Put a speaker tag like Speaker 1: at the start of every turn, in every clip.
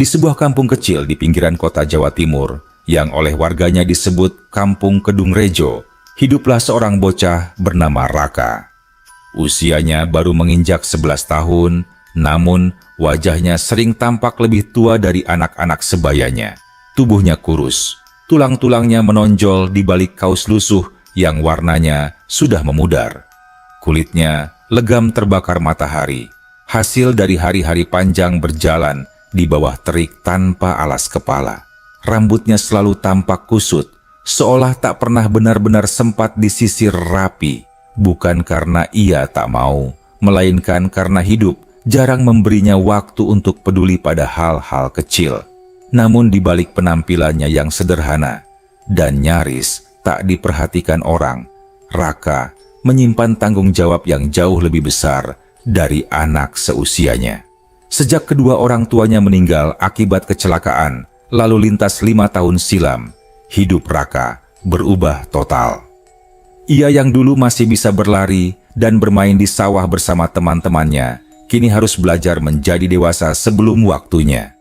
Speaker 1: Di sebuah kampung kecil di pinggiran kota Jawa Timur, yang oleh warganya disebut Kampung Kedung Rejo, hiduplah seorang bocah bernama Raka. Usianya baru menginjak 11 tahun, namun wajahnya sering tampak lebih tua dari anak-anak sebayanya. Tubuhnya kurus, tulang-tulangnya menonjol di balik kaus lusuh yang warnanya sudah memudar. Kulitnya legam terbakar matahari, hasil dari hari-hari panjang berjalan di bawah terik tanpa alas kepala. Rambutnya selalu tampak kusut, seolah tak pernah benar-benar sempat disisir rapi. Bukan karena ia tak mau, melainkan karena hidup jarang memberinya waktu untuk peduli pada hal-hal kecil. Namun di balik penampilannya yang sederhana dan nyaris tak diperhatikan orang, Raka menyimpan tanggung jawab yang jauh lebih besar dari anak seusianya. Sejak kedua orang tuanya meninggal akibat kecelakaan lalu lintas 5 tahun silam, hidup Raka berubah total. Ia yang dulu masih bisa berlari dan bermain di sawah bersama teman-temannya, kini harus belajar menjadi dewasa sebelum waktunya.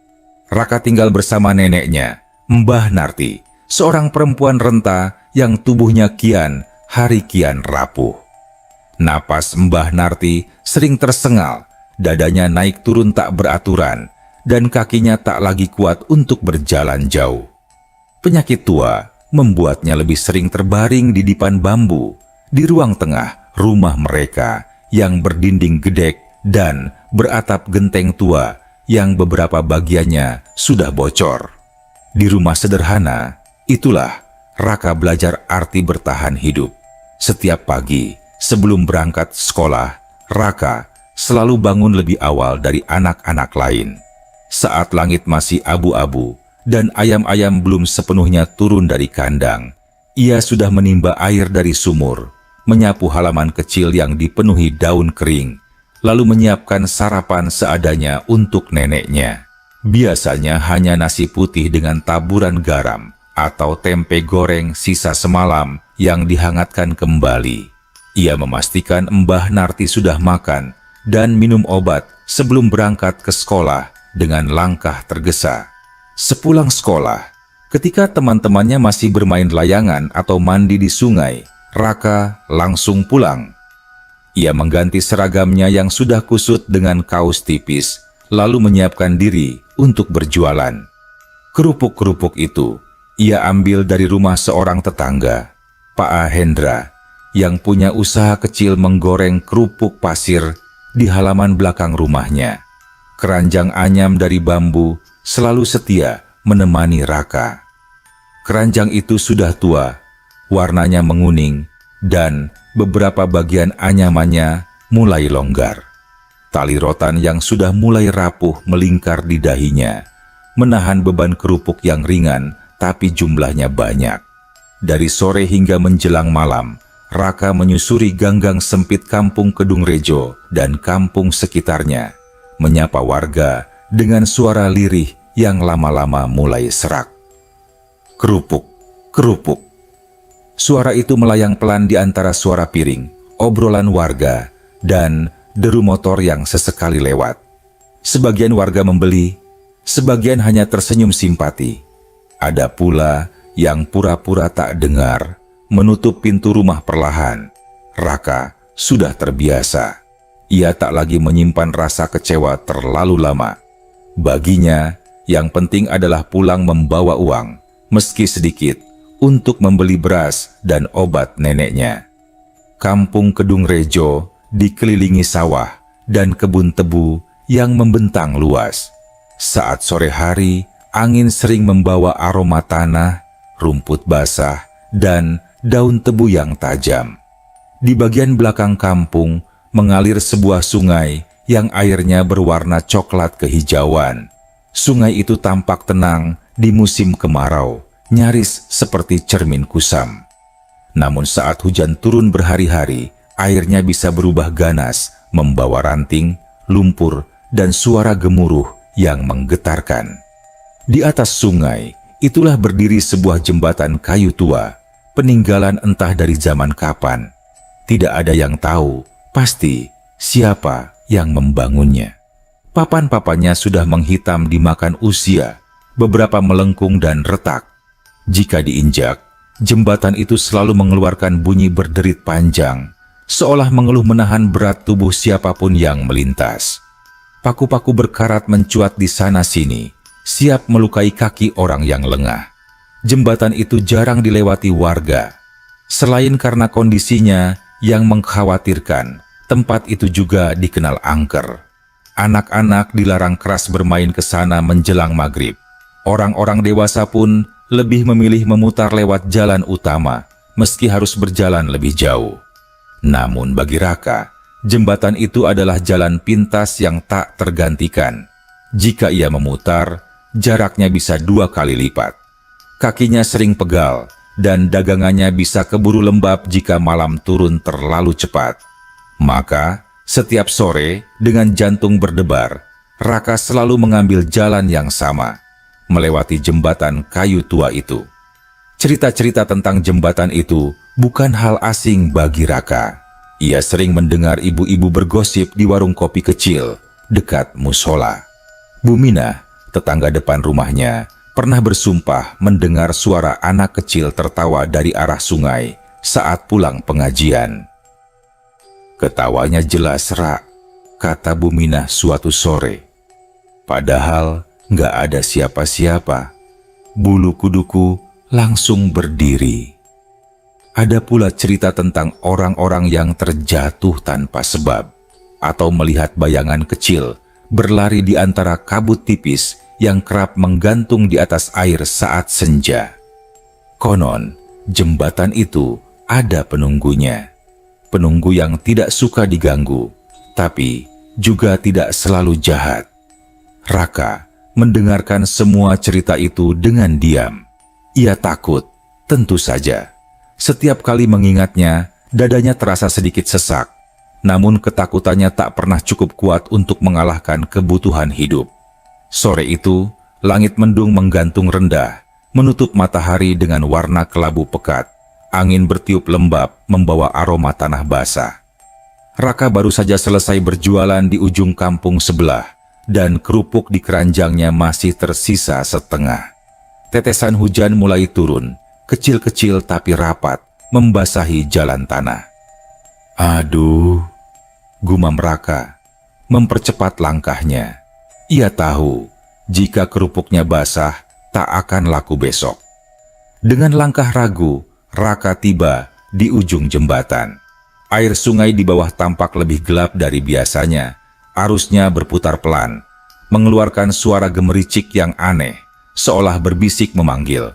Speaker 1: Raka tinggal bersama neneknya, Mbah Narti, seorang perempuan renta yang tubuhnya kian hari kian rapuh. Napas Mbah Narti sering tersengal, dadanya naik turun tak beraturan, dan kakinya tak lagi kuat untuk berjalan jauh. Penyakit tua membuatnya lebih sering terbaring di dipan bambu di ruang tengah rumah mereka yang berdinding gedek dan beratap genteng tua yang beberapa bagiannya sudah bocor. Di rumah sederhana itulah Raka belajar arti bertahan hidup. Setiap pagi sebelum berangkat sekolah, Raka selalu bangun lebih awal dari anak-anak lain. Saat langit masih abu-abu dan ayam-ayam belum sepenuhnya turun dari kandang, ia sudah menimba air dari sumur, menyapu halaman kecil yang dipenuhi daun kering, lalu menyiapkan sarapan seadanya untuk neneknya. Biasanya hanya nasi putih dengan taburan garam atau tempe goreng sisa semalam yang dihangatkan kembali. Ia memastikan Mbah Narti sudah makan dan minum obat sebelum berangkat ke sekolah dengan langkah tergesa. Sepulang sekolah, ketika teman-temannya masih bermain layangan atau mandi di sungai, Raka langsung pulang. Ia mengganti seragamnya yang sudah kusut dengan kaos tipis, lalu menyiapkan diri untuk berjualan. Kerupuk-kerupuk itu ia ambil dari rumah seorang tetangga, Pak Hendra, yang punya usaha kecil menggoreng kerupuk pasir di halaman belakang rumahnya. Keranjang anyam dari bambu selalu setia menemani Raka. Keranjang itu sudah tua, warnanya menguning, dan beberapa bagian anyamannya mulai longgar. Tali rotan yang sudah mulai rapuh melingkar di dahinya, menahan beban kerupuk yang ringan tapi jumlahnya banyak. Dari sore hingga menjelang malam, Raka menyusuri gang-gang sempit Kampung Kedung Rejo dan kampung sekitarnya, menyapa warga dengan suara lirih yang lama-lama mulai serak. Kerupuk, kerupuk. Suara itu melayang pelan di antara suara piring, obrolan warga, dan deru motor yang sesekali lewat. Sebagian warga membeli, sebagian hanya tersenyum simpati. Ada pula yang pura-pura tak dengar, menutup pintu rumah perlahan. Raka sudah terbiasa. Ia tak lagi menyimpan rasa kecewa terlalu lama. Baginya, yang penting adalah pulang membawa uang, meski sedikit, untuk membeli beras dan obat neneknya. Kampung Kedung Rejo dikelilingi sawah dan kebun tebu yang membentang luas. Saat sore hari, angin sering membawa aroma tanah, rumput basah, dan daun tebu yang tajam. Di bagian belakang kampung mengalir sebuah sungai yang airnya berwarna coklat kehijauan. Sungai itu tampak tenang di musim kemarau, nyaris seperti cermin kusam. Namun saat hujan turun berhari-hari, airnya bisa berubah ganas, membawa ranting, lumpur, dan suara gemuruh yang menggetarkan. Di atas sungai, itulah berdiri sebuah jembatan kayu tua, peninggalan entah dari zaman kapan. Tidak ada yang tahu pasti siapa yang membangunnya. Papan-papannya sudah menghitam dimakan usia, beberapa melengkung dan retak. Jika diinjak, jembatan itu selalu mengeluarkan bunyi berderit panjang, seolah mengeluh menahan berat tubuh siapapun yang melintas. Paku-paku berkarat mencuat di sana-sini, siap melukai kaki orang yang lengah. Jembatan itu jarang dilewati warga. Selain karena kondisinya yang mengkhawatirkan, tempat itu juga dikenal angker. Anak-anak dilarang keras bermain ke sana menjelang maghrib. Orang-orang dewasa pun lebih memilih memutar lewat jalan utama, meski harus berjalan lebih jauh. Namun bagi Raka, jembatan itu adalah jalan pintas yang tak tergantikan. Jika ia memutar, jaraknya bisa 2 kali lipat. Kakinya sering pegal, dan dagangannya bisa keburu lembab jika malam turun terlalu cepat. Maka, setiap sore, dengan jantung berdebar, Raka selalu mengambil jalan yang sama, melewati jembatan kayu tua itu. Cerita-cerita tentang jembatan itu bukan hal asing bagi Raka. Ia sering mendengar ibu-ibu bergosip di warung kopi kecil dekat musola. Bu Minah, tetangga depan rumahnya, pernah bersumpah mendengar suara anak kecil tertawa dari arah sungai saat pulang pengajian. "Ketawanya jelas, Rak," kata Bu Minah suatu sore. Padahal nggak ada siapa-siapa. Bulu kuduku langsung berdiri. Ada pula cerita tentang orang-orang yang terjatuh tanpa sebab, atau melihat bayangan kecil berlari di antara kabut tipis yang kerap menggantung di atas air saat senja. Konon, jembatan itu ada penunggunya. Penunggu yang tidak suka diganggu, tapi juga tidak selalu jahat. Raka mendengarkan semua cerita itu dengan diam. Ia takut, tentu saja. Setiap kali mengingatnya, dadanya terasa sedikit sesak. Namun ketakutannya tak pernah cukup kuat untuk mengalahkan kebutuhan hidup. Sore itu, langit mendung menggantung rendah, menutup matahari dengan warna kelabu pekat. Angin bertiup lembab membawa aroma tanah basah. Raka baru saja selesai berjualan di ujung kampung sebelah, dan kerupuk di keranjangnya masih tersisa setengah. Tetesan hujan mulai turun, kecil-kecil tapi rapat, membasahi jalan tanah. "Aduh," gumam Raka, mempercepat langkahnya. Ia tahu, jika kerupuknya basah, tak akan laku besok. Dengan langkah ragu, Raka tiba di ujung jembatan. Air sungai di bawah tampak lebih gelap dari biasanya. Arusnya berputar pelan, mengeluarkan suara gemericik yang aneh, seolah berbisik memanggil.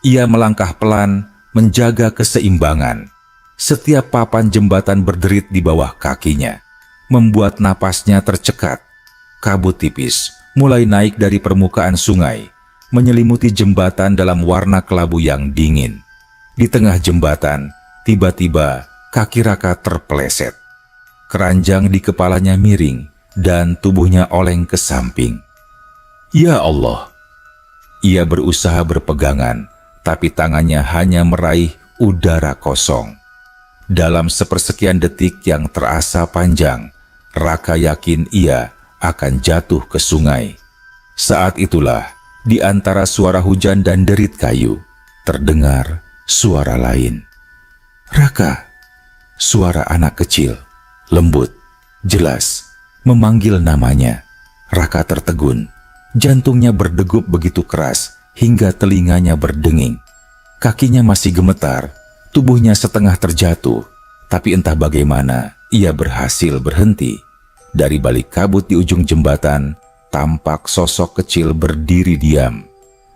Speaker 1: Ia melangkah pelan, menjaga keseimbangan. Setiap papan jembatan berderit di bawah kakinya, membuat napasnya tercekat. Kabut tipis mulai naik dari permukaan sungai, menyelimuti jembatan dalam warna kelabu yang dingin. Di tengah jembatan, tiba-tiba kaki Raka terpeleset. Keranjang di kepalanya miring dan tubuhnya oleng ke samping. Ya Allah! Ia berusaha berpegangan, tapi tangannya hanya meraih udara kosong. Dalam sepersekian detik yang terasa panjang, Raka yakin ia akan jatuh ke sungai. Saat itulah, di antara suara hujan dan derit kayu, terdengar suara lain. "Raka!" Suara anak kecil, lembut, jelas, memanggil namanya. Raka tertegun. Jantungnya berdegup begitu keras hingga telinganya berdenging. Kakinya masih gemetar, tubuhnya setengah terjatuh. Tapi entah bagaimana, ia berhasil berhenti. Dari balik kabut di ujung jembatan, tampak sosok kecil berdiri diam.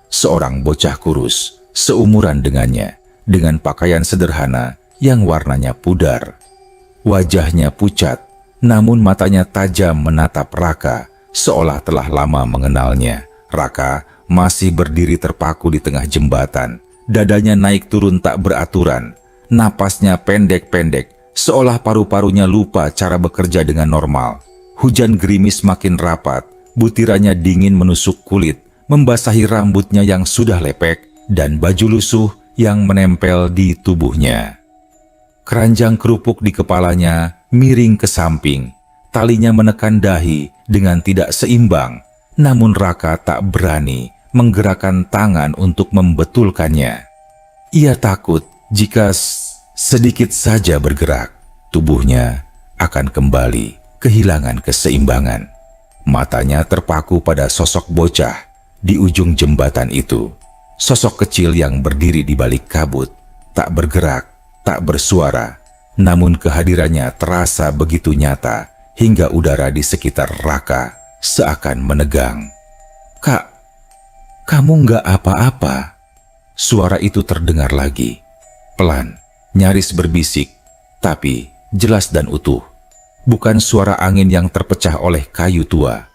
Speaker 1: Seorang bocah kurus, seumuran dengannya, dengan pakaian sederhana yang warnanya pudar. Wajahnya pucat, namun matanya tajam menatap Raka, seolah telah lama mengenalnya. Raka masih berdiri terpaku di tengah jembatan. Dadanya naik turun tak beraturan. Napasnya pendek-pendek, seolah paru-parunya lupa cara bekerja dengan normal. Hujan gerimis makin rapat, butirannya dingin menusuk kulit, membasahi rambutnya yang sudah lepek, dan baju lusuh yang menempel di tubuhnya. Keranjang kerupuk di kepalanya miring ke samping, talinya menekan dahi dengan tidak seimbang, namun Raka tak berani menggerakkan tangan untuk membetulkannya. Ia takut jika sedikit saja bergerak, tubuhnya akan kembali kehilangan keseimbangan. Matanya terpaku pada sosok bocah di ujung jembatan itu. Sosok kecil yang berdiri di balik kabut, tak bergerak, tak bersuara, namun kehadirannya terasa begitu nyata hingga udara di sekitar Raka seakan menegang. "Kak, kamu nggak apa-apa?" Suara itu terdengar lagi, pelan, nyaris berbisik, tapi jelas dan utuh. Bukan suara angin yang terpecah oleh kayu tua,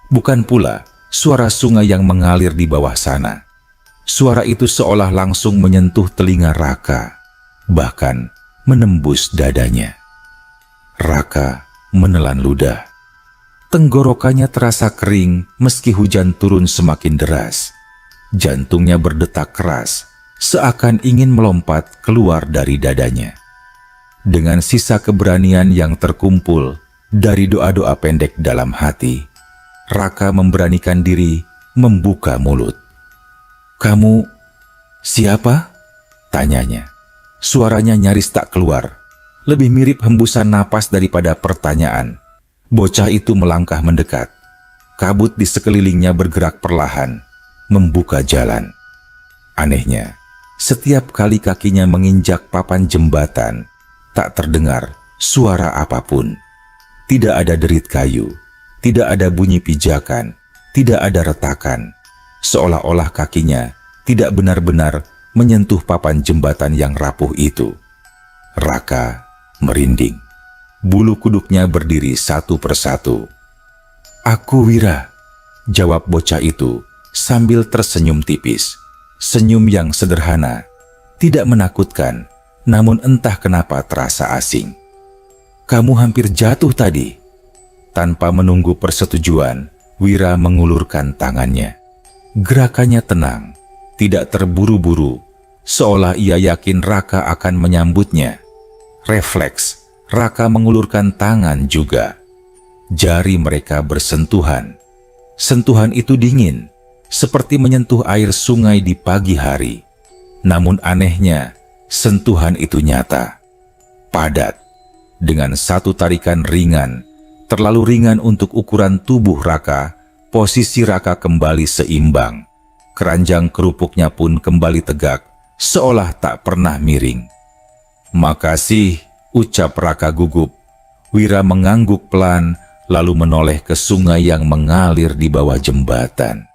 Speaker 1: bukan pula suara sungai yang mengalir di bawah sana. Suara itu seolah langsung menyentuh telinga Raka, bahkan menembus dadanya. Raka menelan ludah. Tenggorokannya terasa kering meski hujan turun semakin deras. Jantungnya berdetak keras, seakan ingin melompat keluar dari dadanya. Dengan sisa keberanian yang terkumpul dari doa-doa pendek dalam hati, Raka memberanikan diri membuka mulut. "Kamu siapa?" tanyanya. Suaranya nyaris tak keluar, lebih mirip hembusan napas daripada pertanyaan. Bocah itu melangkah mendekat. Kabut di sekelilingnya bergerak perlahan, membuka jalan. Anehnya, setiap kali kakinya menginjak papan jembatan, tak terdengar suara apapun. Tidak ada derit kayu, tidak ada bunyi pijakan, tidak ada retakan. Seolah-olah kakinya tidak benar-benar menyentuh papan jembatan yang rapuh itu. Raka merinding. Bulu kuduknya berdiri satu persatu. "Aku Wira," jawab bocah itu sambil tersenyum tipis. Senyum yang sederhana, tidak menakutkan, namun entah kenapa terasa asing. "Kamu hampir jatuh tadi." Tanpa menunggu persetujuan, Wira mengulurkan tangannya. Gerakannya tenang, tidak terburu-buru, seolah ia yakin Raka akan menyambutnya. Refleks, Raka mengulurkan tangan juga. Jari mereka bersentuhan. Sentuhan itu dingin, seperti menyentuh air sungai di pagi hari. Namun anehnya, sentuhan itu nyata, padat, dengan satu tarikan ringan, terlalu ringan untuk ukuran tubuh Raka. Posisi Raka kembali seimbang. Keranjang kerupuknya pun kembali tegak, seolah tak pernah miring. "Makasih," ucap Raka gugup. Wira mengangguk pelan, lalu menoleh ke sungai yang mengalir di bawah jembatan.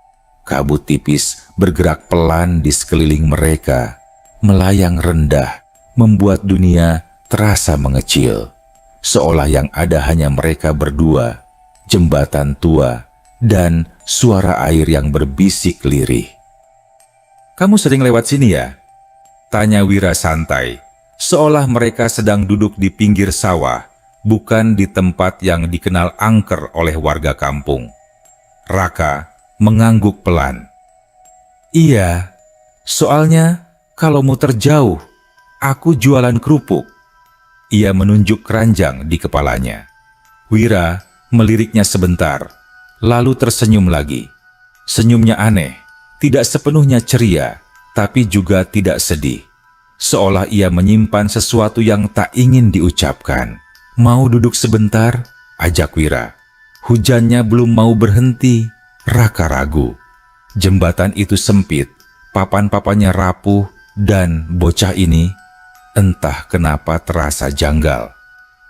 Speaker 1: Kabut tipis bergerak pelan di sekeliling mereka, melayang rendah, membuat dunia terasa mengecil. Seolah yang ada hanya mereka berdua, jembatan tua, dan suara air yang berbisik lirih. "Kamu sering lewat sini ya?" tanya Wira santai, seolah mereka sedang duduk di pinggir sawah, bukan di tempat yang dikenal angker oleh warga kampung. Raka mengangguk pelan. "Iya, soalnya kalau muter jauh, aku jualan kerupuk." Ia menunjuk keranjang di kepalanya. Wira meliriknya sebentar, lalu tersenyum lagi. Senyumnya aneh, tidak sepenuhnya ceria, tapi juga tidak sedih. Seolah ia menyimpan sesuatu yang tak ingin diucapkan. "Mau duduk sebentar?" ajak Wira. Hujannya belum mau berhenti. Raka ragu. Jembatan itu sempit, papan-papannya rapuh, dan bocah ini entah kenapa terasa janggal.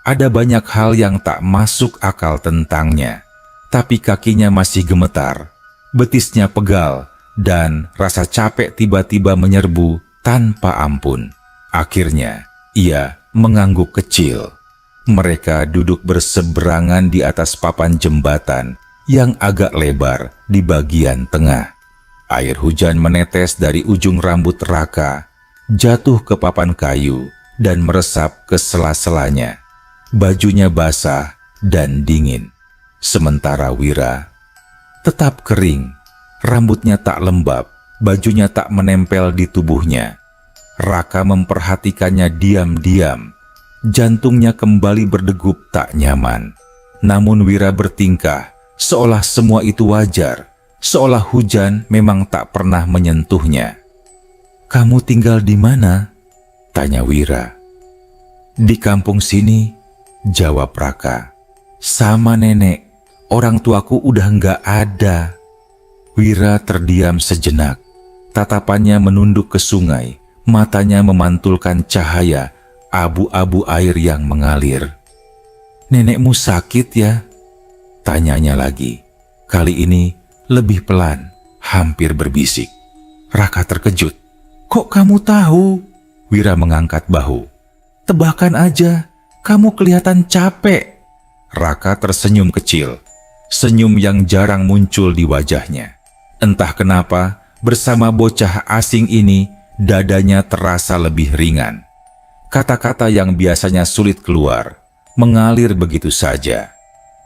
Speaker 1: Ada banyak hal yang tak masuk akal tentangnya. Tapi kakinya masih gemetar, betisnya pegal, dan rasa capek tiba-tiba menyerbu tanpa ampun. Akhirnya, ia mengangguk kecil. Mereka duduk berseberangan di atas papan jembatan yang agak lebar di bagian tengah. Air hujan menetes dari ujung rambut Raka, jatuh ke papan kayu, dan meresap ke sela-selanya. Bajunya basah dan dingin. Sementara Wira tetap kering, rambutnya tak lembab, bajunya tak menempel di tubuhnya. Raka memperhatikannya diam-diam, jantungnya kembali berdegup tak nyaman. Namun Wira bertingkah seolah semua itu wajar, seolah hujan memang tak pernah menyentuhnya. "Kamu tinggal di mana?" tanya Wira. "Di kampung sini," jawab Raka. "Sama nenek, orang tuaku udah nggak ada." Wira terdiam sejenak. Tatapannya menunduk ke sungai, matanya memantulkan cahaya abu-abu air yang mengalir. "Nenekmu sakit ya?" tanyanya lagi. Kali ini lebih pelan, hampir berbisik. Raka terkejut. "Kok kamu tahu?" Wira mengangkat bahu. "Tebakan aja, kamu kelihatan capek." Raka tersenyum kecil, senyum yang jarang muncul di wajahnya. Entah kenapa, bersama bocah asing ini, dadanya terasa lebih ringan. Kata-kata yang biasanya sulit keluar, mengalir begitu saja.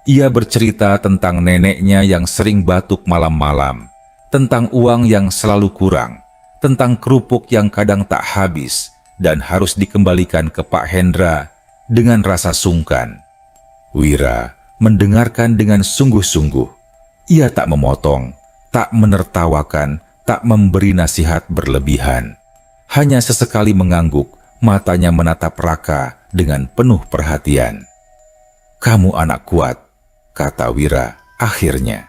Speaker 1: Ia bercerita tentang neneknya yang sering batuk malam-malam, tentang uang yang selalu kurang, tentang kerupuk yang kadang tak habis dan harus dikembalikan ke Pak Hendra dengan rasa sungkan. Wira mendengarkan dengan sungguh-sungguh. Ia tak memotong, tak menertawakan, tak memberi nasihat berlebihan. Hanya sesekali mengangguk, matanya menatap Raka dengan penuh perhatian. "Kamu anak kuat," kata Wira akhirnya.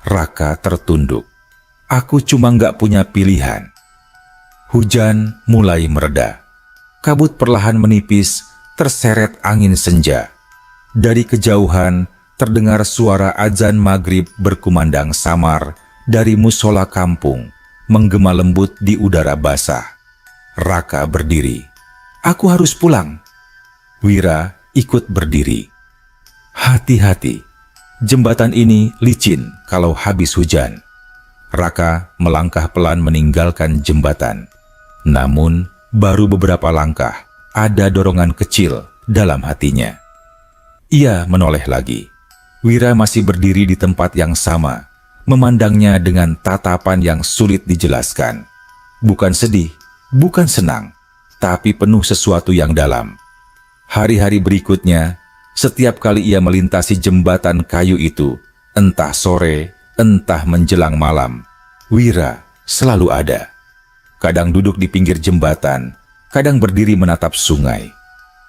Speaker 1: Raka tertunduk. "Aku cuma nggak punya pilihan." Hujan mulai mereda. Kabut perlahan menipis, terseret angin senja. Dari kejauhan terdengar suara azan maghrib berkumandang samar dari musola kampung, menggema lembut di udara basah. Raka berdiri. "Aku harus pulang." Wira ikut berdiri. "Hati-hati, jembatan ini licin kalau habis hujan." Raka melangkah pelan meninggalkan jembatan. Namun, baru beberapa langkah, ada dorongan kecil dalam hatinya. Ia menoleh lagi. Wira masih berdiri di tempat yang sama, memandangnya dengan tatapan yang sulit dijelaskan. Bukan sedih, bukan senang, tapi penuh sesuatu yang dalam. Hari-hari berikutnya, setiap kali ia melintasi jembatan kayu itu, entah sore, entah menjelang malam, Wira selalu ada. Kadang duduk di pinggir jembatan, kadang berdiri menatap sungai.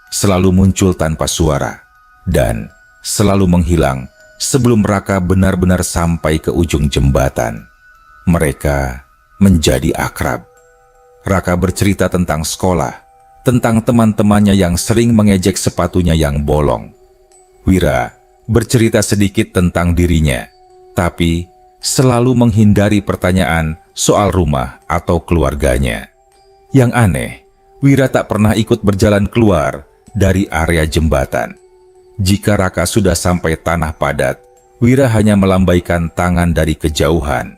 Speaker 1: Selalu muncul tanpa suara, dan selalu menghilang sebelum Raka benar-benar sampai ke ujung jembatan. Mereka menjadi akrab. Raka bercerita tentang sekolah, tentang teman-temannya yang sering mengejek sepatunya yang bolong. Wira bercerita sedikit tentang dirinya, tapi selalu menghindari pertanyaan soal rumah atau keluarganya. Yang aneh, Wira tak pernah ikut berjalan keluar dari area jembatan. Jika Raka sudah sampai tanah padat, Wira hanya melambaikan tangan dari kejauhan.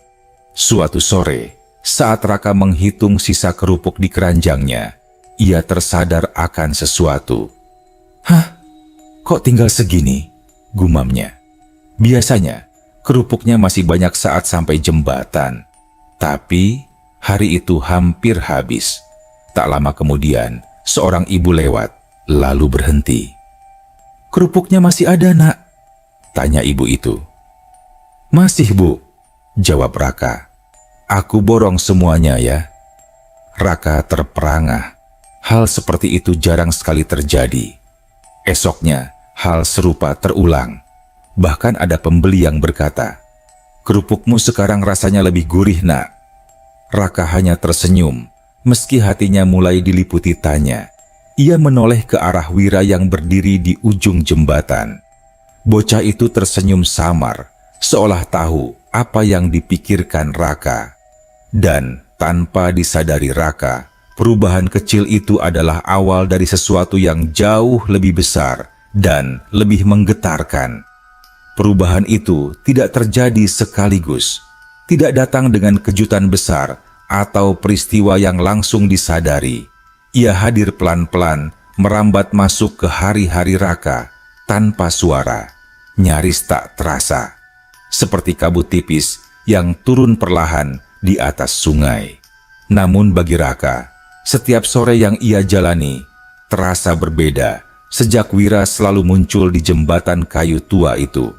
Speaker 1: Suatu sore, saat Raka menghitung sisa kerupuk di keranjangnya, ia tersadar akan sesuatu. "Hah? Kok tinggal segini?" gumamnya. Biasanya, kerupuknya masih banyak saat sampai jembatan. Tapi, hari itu hampir habis. Tak lama kemudian, seorang ibu lewat, lalu berhenti. "Kerupuknya masih ada, Nak?" tanya ibu itu. "Masih, Bu," jawab Raka. "Aku borong semuanya ya." Raka terperangah. Hal seperti itu jarang sekali terjadi. Esoknya, hal serupa terulang. Bahkan ada pembeli yang berkata, "Kerupukmu sekarang rasanya lebih gurih, Nak." Raka hanya tersenyum, meski hatinya mulai diliputi tanya. Ia menoleh ke arah Wira yang berdiri di ujung jembatan. Bocah itu tersenyum samar, seolah tahu apa yang dipikirkan Raka. Dan tanpa disadari Raka, perubahan kecil itu adalah awal dari sesuatu yang jauh lebih besar dan lebih menggetarkan. Perubahan itu tidak terjadi sekaligus, tidak datang dengan kejutan besar atau peristiwa yang langsung disadari. Ia hadir pelan-pelan, merambat masuk ke hari-hari Raka tanpa suara, nyaris tak terasa, seperti kabut tipis yang turun perlahan di atas sungai. Namun bagi Raka, setiap sore yang ia jalani terasa berbeda sejak Wira selalu muncul di jembatan kayu tua itu.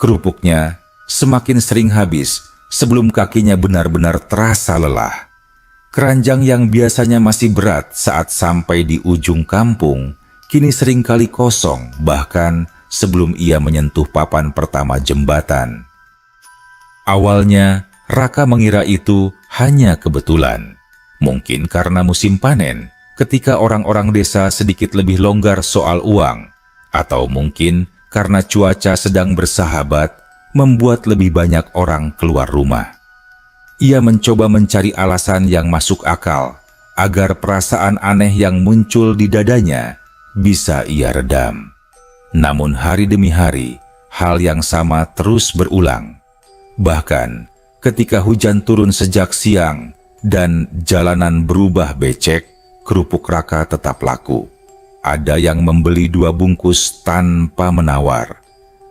Speaker 1: Kerupuknya semakin sering habis sebelum kakinya benar-benar terasa lelah. Keranjang yang biasanya masih berat saat sampai di ujung kampung, kini seringkali kosong bahkan sebelum ia menyentuh papan pertama jembatan. Awalnya, Raka mengira itu hanya kebetulan. Mungkin karena musim panen, ketika orang-orang desa sedikit lebih longgar soal uang, atau mungkin karena cuaca sedang bersahabat, membuat lebih banyak orang keluar rumah. Ia mencoba mencari alasan yang masuk akal, agar perasaan aneh yang muncul di dadanya bisa ia redam. Namun hari demi hari, hal yang sama terus berulang. Bahkan, ketika hujan turun sejak siang dan jalanan berubah becek, kerupuk Raka tetap laku. Ada yang membeli 2 bungkus tanpa menawar.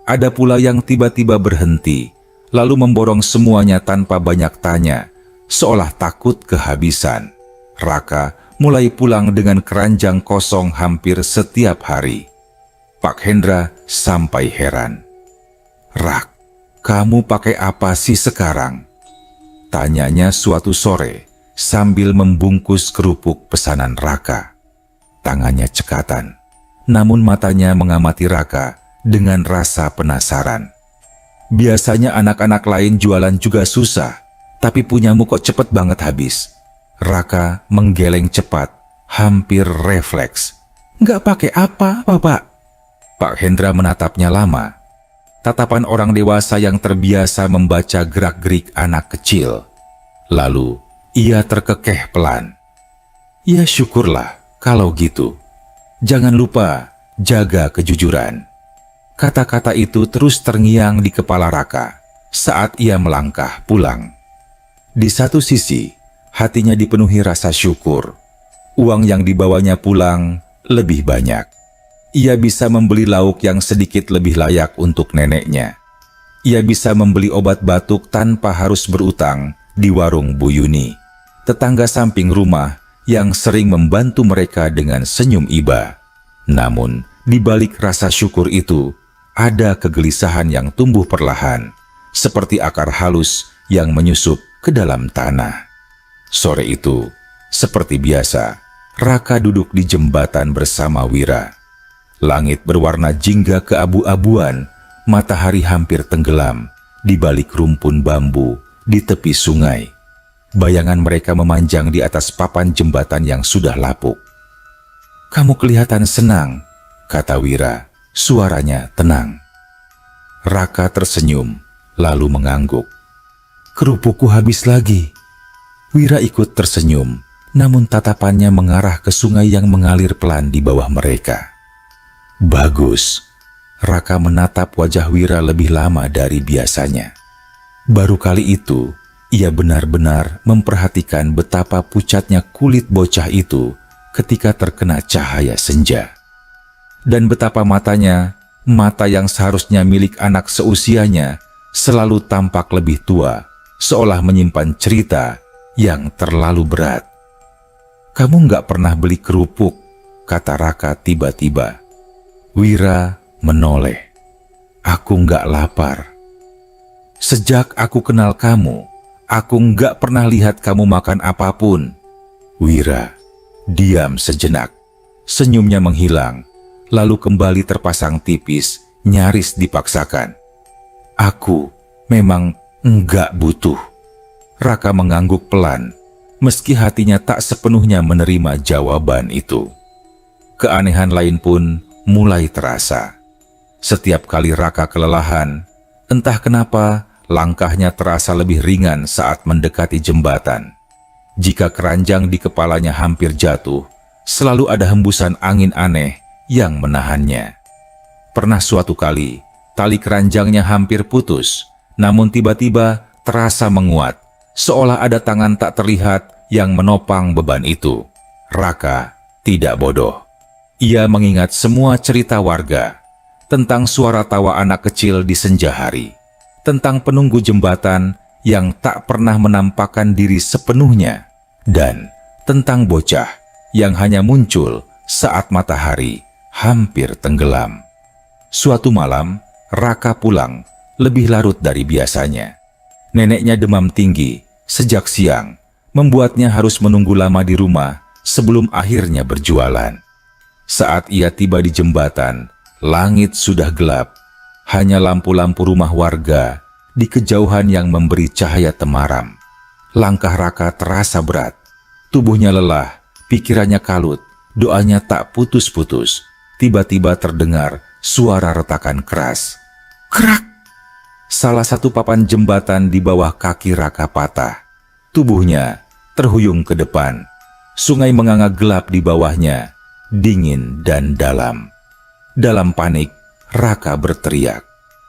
Speaker 1: Ada pula yang tiba-tiba berhenti, lalu memborong semuanya tanpa banyak tanya, seolah takut kehabisan. Raka mulai pulang dengan keranjang kosong hampir setiap hari. Pak Hendra sampai heran. "Rak, kamu pakai apa sih sekarang?" tanyanya suatu sore sambil membungkus kerupuk pesanan Raka. Tangannya cekatan, namun matanya mengamati Raka dengan rasa penasaran. Biasanya anak-anak lain jualan juga susah, tapi punyamu kok cepet banget habis. Raka menggeleng cepat, hampir refleks. "Nggak pakai apa, Pak?" Pak Hendra menatapnya lama. Tatapan orang dewasa yang terbiasa membaca gerak-gerik anak kecil. Lalu, ia terkekeh pelan. "Ya syukurlah kalau gitu. Jangan lupa jaga kejujuran." Kata-kata itu terus terngiang di kepala Raka saat ia melangkah pulang. Di satu sisi, hatinya dipenuhi rasa syukur. Uang yang dibawanya pulang lebih banyak. Ia bisa membeli lauk yang sedikit lebih layak untuk neneknya. Ia bisa membeli obat batuk tanpa harus berutang di warung Bu Yuni, tetangga samping rumah yang sering membantu mereka dengan senyum iba. Namun, di balik rasa syukur itu, ada kegelisahan yang tumbuh perlahan, seperti akar halus yang menyusup ke dalam tanah. Sore itu, seperti biasa, Raka duduk di jembatan bersama Wira. Langit berwarna jingga keabu-abuan, matahari hampir tenggelam di balik rumpun bambu di tepi sungai. Bayangan mereka memanjang di atas papan jembatan yang sudah lapuk. "Kamu kelihatan senang," kata Wira. Suaranya tenang. Raka tersenyum, lalu mengangguk. "Kerupukku habis lagi." Wira ikut tersenyum, namun tatapannya mengarah ke sungai yang mengalir pelan di bawah mereka. "Bagus." Raka menatap wajah Wira lebih lama dari biasanya. Baru kali itu, ia benar-benar memperhatikan betapa pucatnya kulit bocah itu ketika terkena cahaya senja. Dan betapa matanya, mata yang seharusnya milik anak seusianya, selalu tampak lebih tua, seolah menyimpan cerita yang terlalu berat. "Kamu nggak pernah beli kerupuk," kata Raka tiba-tiba. Wira menoleh. "Aku nggak lapar. Sejak aku kenal kamu, aku nggak pernah lihat kamu makan apapun." Wira diam sejenak. Senyumnya menghilang, lalu kembali terpasang tipis, nyaris dipaksakan. "Aku memang enggak butuh." Raka mengangguk pelan, meski hatinya tak sepenuhnya menerima jawaban itu. Keanehan lain pun mulai terasa. Setiap kali Raka kelelahan, entah kenapa langkahnya terasa lebih ringan saat mendekati jembatan. Jika keranjang di kepalanya hampir jatuh, selalu ada hembusan angin aneh yang menahannya. Pernah suatu kali, tali keranjangnya hampir putus, namun tiba-tiba terasa menguat, seolah ada tangan tak terlihat yang menopang beban itu. Raka tidak bodoh. Ia mengingat semua cerita warga, tentang suara tawa anak kecil di senja hari, tentang penunggu jembatan yang tak pernah menampakkan diri sepenuhnya, dan tentang bocah yang hanya muncul saat matahari hampir tenggelam. Suatu malam, Raka pulang lebih larut dari biasanya. Neneknya demam tinggi sejak siang, membuatnya harus menunggu lama di rumah sebelum akhirnya berjualan. Saat ia tiba di jembatan, langit sudah gelap. Hanya lampu-lampu rumah warga di kejauhan yang memberi cahaya temaram. Langkah Raka terasa berat. Tubuhnya lelah, pikirannya kalut, doanya tak putus-putus. Tiba-tiba terdengar suara retakan keras. Krak! Salah satu papan jembatan di bawah kaki Raka patah. Tubuhnya terhuyung ke depan. Sungai menganga gelap di bawahnya, dingin dan dalam. Dalam panik, Raka berteriak.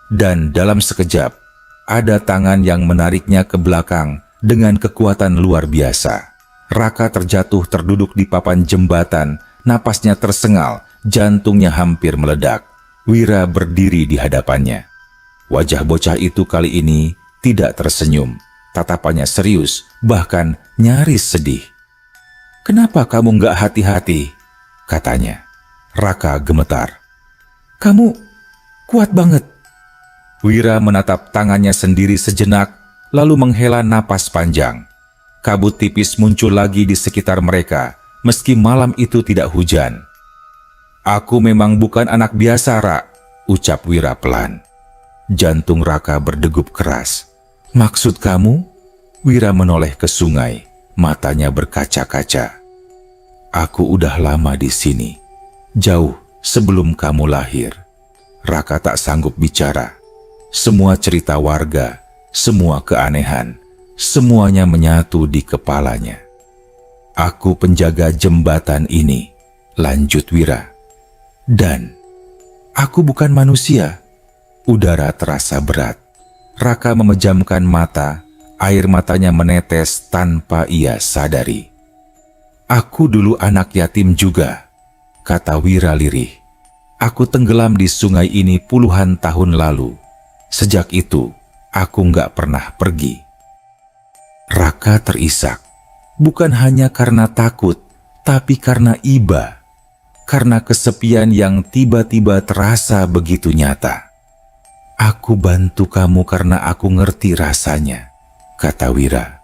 Speaker 1: Dan dalam sekejap, ada tangan yang menariknya ke belakang dengan kekuatan luar biasa. Raka terjatuh terduduk di papan jembatan, napasnya tersengal, jantungnya hampir meledak. Wira berdiri di hadapannya. Wajah bocah itu kali ini tidak tersenyum. Tatapannya serius, bahkan nyaris sedih. "Kenapa kamu nggak hati-hati?" katanya. Raka gemetar. "Kamu kuat banget." Wira menatap tangannya sendiri sejenak, lalu menghela napas panjang. Kabut tipis muncul lagi di sekitar mereka, meski malam itu tidak hujan. "Aku memang bukan anak biasa, Ra," ucap Wira pelan. Jantung Raka berdegup keras. "Maksud kamu?" Wira menoleh ke sungai, matanya berkaca-kaca. "Aku udah lama di sini, jauh sebelum kamu lahir." Raka tak sanggup bicara. Semua cerita warga, semua keanehan, semuanya menyatu di kepalanya. "Aku penjaga jembatan ini," lanjut Wira. "Dan aku bukan manusia." Udara terasa berat. Raka memejamkan mata, air matanya menetes tanpa ia sadari. "Aku dulu anak yatim juga," kata Wira lirih. "Aku tenggelam di sungai ini puluhan tahun lalu. Sejak itu, aku nggak pernah pergi." Raka terisak, bukan hanya karena takut, tapi karena iba. Karena kesepian yang tiba-tiba terasa begitu nyata. "Aku bantu kamu karena aku ngerti rasanya," kata Wira.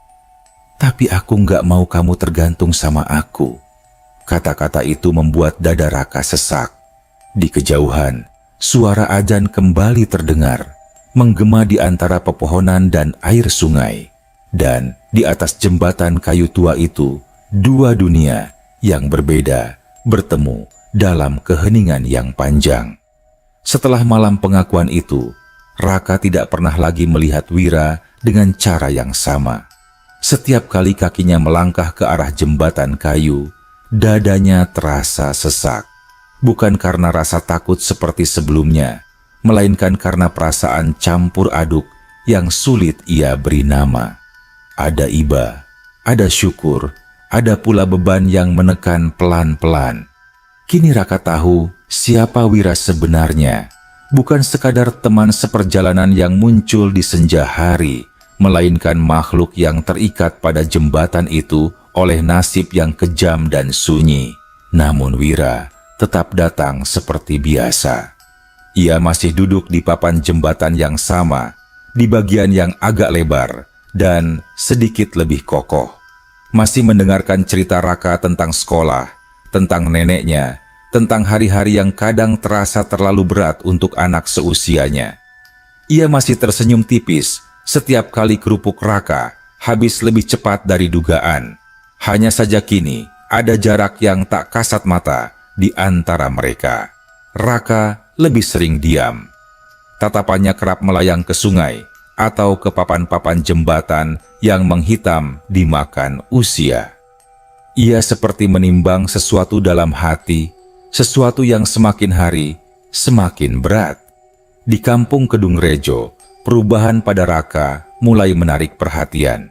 Speaker 1: "Tapi aku nggak mau kamu tergantung sama aku." Kata-kata itu membuat dada Raka sesak. Di kejauhan, suara adzan kembali terdengar, menggema di antara pepohonan dan air sungai. Dan di atas jembatan kayu tua itu, dua dunia yang berbeda bertemu dalam keheningan yang panjang. Setelah malam pengakuan itu, Raka tidak pernah lagi melihat Wira dengan cara yang sama. Setiap kali kakinya melangkah ke arah jembatan kayu, dadanya terasa sesak. Bukan karena rasa takut seperti sebelumnya, melainkan karena perasaan campur aduk yang sulit ia beri nama. Ada iba, ada syukur, ada pula beban yang menekan pelan-pelan. Kini Raka tahu siapa Wira sebenarnya. Bukan sekadar teman seperjalanan yang muncul di senja hari, melainkan makhluk yang terikat pada jembatan itu oleh nasib yang kejam dan sunyi. Namun Wira tetap datang seperti biasa. Ia masih duduk di papan jembatan yang sama, di bagian yang agak lebar dan sedikit lebih kokoh. Masih mendengarkan cerita Raka tentang sekolah, tentang neneknya, tentang hari-hari yang kadang terasa terlalu berat untuk anak seusianya. Ia masih tersenyum tipis setiap kali kerupuk Raka habis lebih cepat dari dugaan. Hanya saja kini ada jarak yang tak kasat mata di antara mereka. Raka lebih sering diam. Tatapannya kerap melayang ke sungai atau ke papan-papan jembatan yang menghitam dimakan usia. Ia seperti menimbang sesuatu dalam hati, sesuatu yang semakin hari semakin berat. Di kampung Kedung Rejo, perubahan pada Raka mulai menarik perhatian.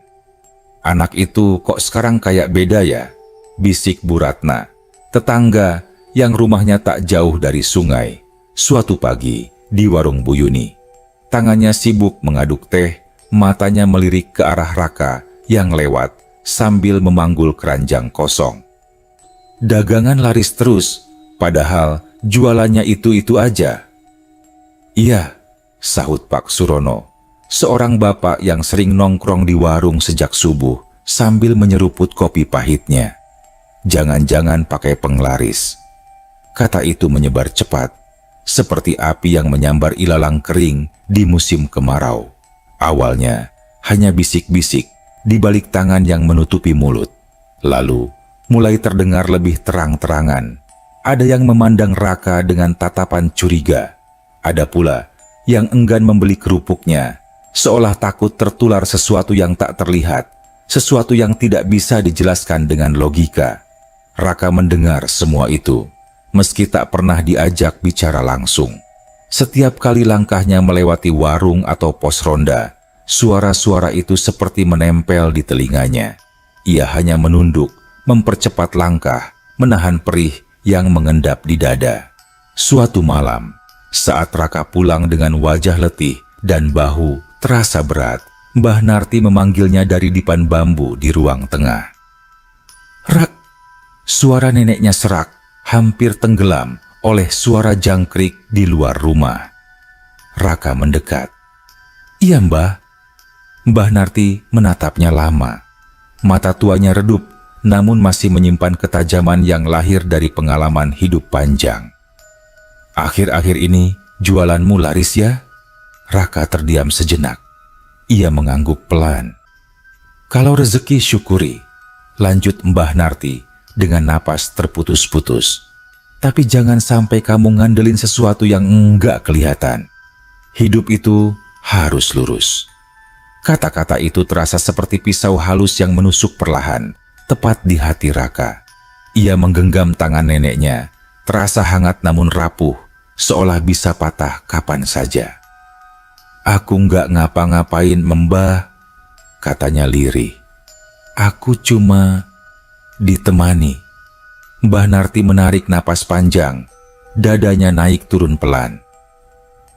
Speaker 1: "Anak itu kok sekarang kayak beda ya?" bisik Bu Ratna, tetangga yang rumahnya tak jauh dari sungai. Suatu pagi di warung Bu Yuni, tangannya sibuk mengaduk teh, matanya melirik ke arah Raka yang lewat sambil memanggul keranjang kosong. Dagangan laris terus, padahal jualannya itu-itu aja?" "Iya," sahut Pak Surono, seorang bapak yang sering nongkrong di warung sejak subuh sambil menyeruput kopi pahitnya. "Jangan-jangan pakai penglaris." Kata itu menyebar cepat, seperti api yang menyambar ilalang kering di musim kemarau. Awalnya hanya bisik-bisik di balik tangan yang menutupi mulut. Lalu mulai terdengar lebih terang-terangan. Ada yang memandang Raka dengan tatapan curiga. Ada pula yang enggan membeli kerupuknya, seolah takut tertular sesuatu yang tak terlihat, sesuatu yang tidak bisa dijelaskan dengan logika. Raka mendengar semua itu, meski tak pernah diajak bicara langsung. Setiap kali langkahnya melewati warung atau pos ronda, suara-suara itu seperti menempel di telinganya. Ia hanya menunduk, mempercepat langkah, menahan perih yang mengendap di dada. Suatu malam, saat Raka pulang dengan wajah letih dan bahu terasa berat, Mbah Narti memanggilnya dari dipan bambu di ruang tengah. "Rak!" Suara neneknya serak, hampir tenggelam oleh suara jangkrik di luar rumah. Raka mendekat. "Iya, Mbah." Mbah Narti menatapnya lama. Mata tuanya redup, namun masih menyimpan ketajaman yang lahir dari pengalaman hidup panjang. "Akhir-akhir ini jualanmu laris ya?" Raka terdiam sejenak. Ia mengangguk pelan. "Kalau rezeki syukuri," lanjut Mbah Narti dengan napas terputus-putus. "Tapi jangan sampai kamu ngandelin sesuatu yang enggak kelihatan. Hidup itu harus lurus." Kata-kata itu terasa seperti pisau halus yang menusuk perlahan, tepat di hati Raka. Ia menggenggam tangan neneknya, terasa hangat namun rapuh, seolah bisa patah kapan saja. "Aku nggak ngapa-ngapain, Mbah," katanya lirih. "Aku cuma ditemani." Mbah Narti menarik napas panjang, dadanya naik turun pelan.